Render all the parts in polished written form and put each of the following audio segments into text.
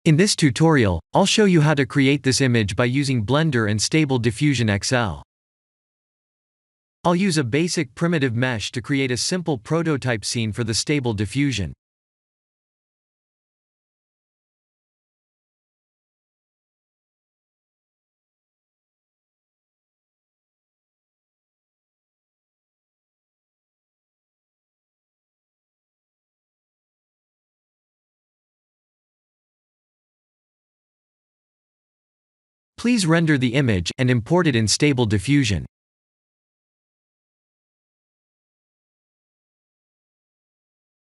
In this tutorial, I'll show you how to create this image by using Blender and Stable Diffusion XL. I'll use a basic primitive mesh to create a simple prototype scene for the Stable Diffusion. Please render the image and import it in Stable Diffusion.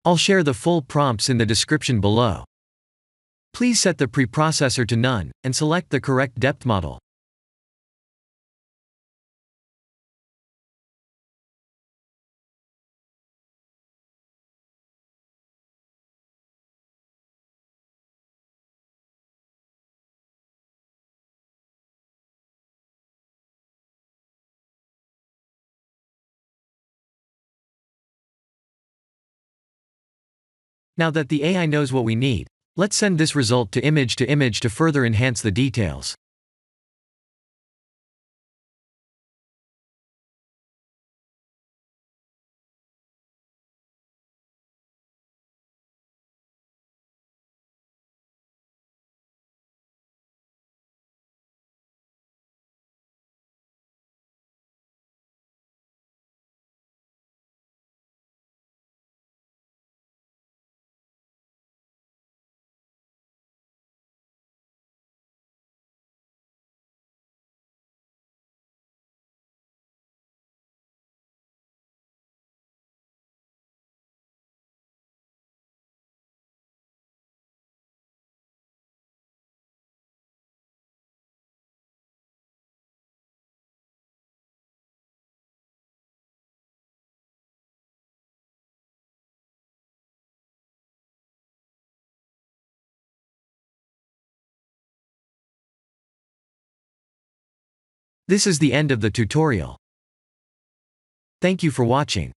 I'll share the full prompts in the description below. Please set the preprocessor to none, and select the correct depth model. Now that the AI knows what we need, let's send this result to image to further enhance the details. This is the end of the tutorial. Thank you for watching.